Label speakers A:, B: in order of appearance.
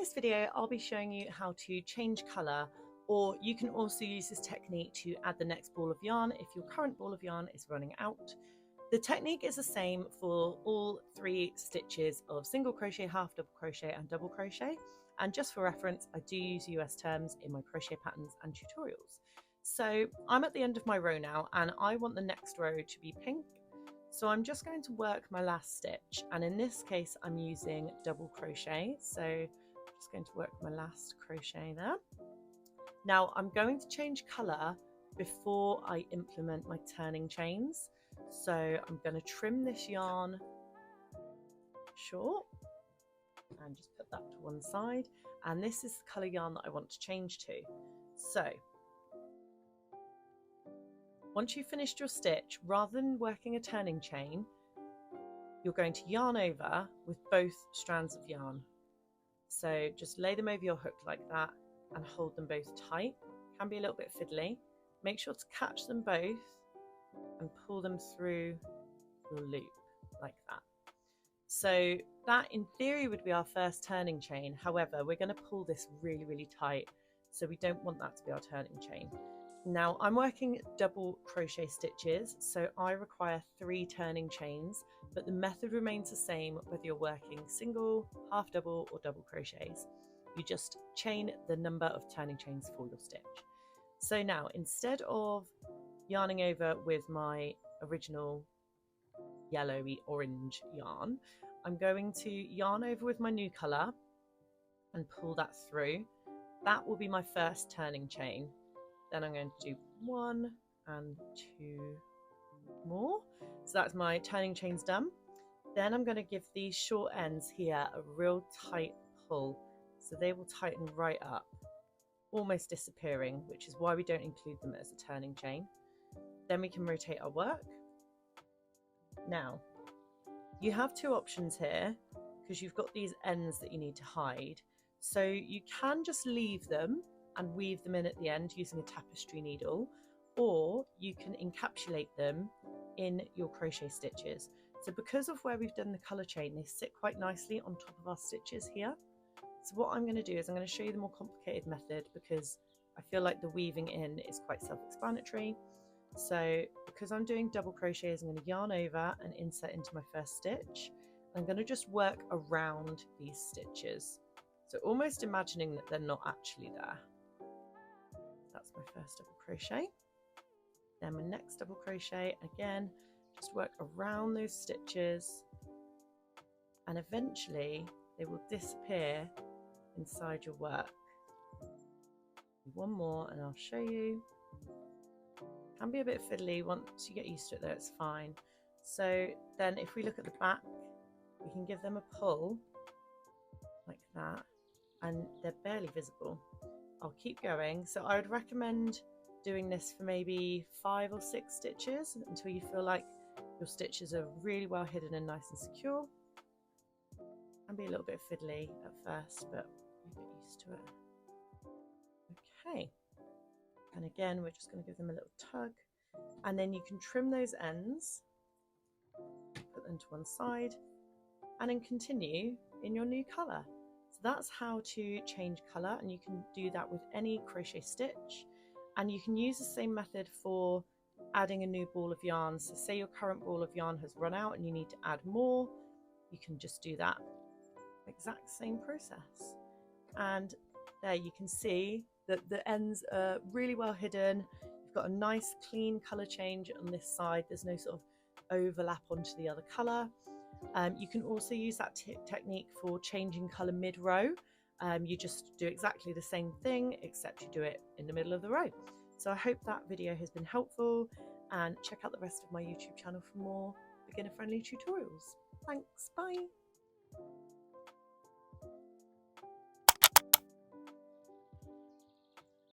A: this video, I'll be showing you how to change colour, or you can also use this technique to add the next ball of yarn if your current ball of yarn is running out. The technique is the same for all 3 stitches of single crochet, half double crochet and double crochet. And just for reference, I do use US terms in my crochet patterns and tutorials. So I'm at the end of my row now and I want the next row to be pink. So I'm just going to work my last stitch, and in this case I'm using double crochet. So I'm just going to work my last crochet there. Now I'm going to change colour before I implement my turning chains. So I'm going to trim this yarn short and just put that to one side, and this is the colour yarn that I want to change to. So once you've finished your stitch, rather than working a turning chain, you're going to yarn over with both strands of yarn. So just lay them over your hook like that and hold them both tight. Can be a little bit fiddly. Make sure to catch them both and pull them through your loop like that. So that in theory would be our first turning chain. However, we're going to pull this really tight, so we don't want that to be our turning chain. Now I'm working double crochet stitches, so I require 3 turning chains, but the method remains the same whether you're working single, half double or double crochets. You just chain the number of turning chains for your stitch. So now instead of yarning over with my original yellowy orange yarn, I'm going to yarn over with my new colour and pull that through. That will be my first turning chain. Then I'm going to do 1 and 2 more. So that's my turning chains done. Then I'm going to give these short ends here a real tight pull, so they will tighten right up, almost disappearing, which is why we don't include them as a turning chain. Then we can rotate our work. Now you have 2 options here because you've got these ends that you need to hide. So you can just leave them and weave them in at the end using a tapestry needle, or you can encapsulate them in your crochet stitches. So because of where we've done the colour chain, they sit quite nicely on top of our stitches here. So what I'm going to do is I'm going to show you the more complicated method, because I feel like the weaving in is quite self-explanatory. So because I'm doing double crochets, I'm going to yarn over and insert into my first stitch. I'm going to just work around these stitches, so almost imagining that they're not actually there. That's my first double crochet. Then my next double crochet, again just work around those stitches, and eventually they will disappear inside your work. One more and I'll show you. Can be a bit fiddly. Once you get used to it though, it's fine. So then if we look at the back, we can give them a pull like that, and they're barely visible. I'll keep going. So I would recommend doing this for maybe 5 or 6 stitches until you feel like your stitches are really well hidden and nice and secure. Can be a little bit fiddly at first, but you get used to it. Okay, and again we're just going to give them a little tug, and then you can trim those ends, put them to one side, and then continue in your new colour. So that's how to change colour, and you can do that with any crochet stitch, and you can use the same method for adding a new ball of yarn. So say your current ball of yarn has run out and you need to add more, you can just do that exact same process. And there you can see that the ends are really well hidden. You've got a nice clean colour change on this side. There's no sort of overlap onto the other colour. You can also use that technique for changing colour mid-row. You just do exactly the same thing, except you do it in the middle of the row. So I hope that video has been helpful, and check out the rest of my YouTube channel for more beginner-friendly tutorials. Thanks, bye!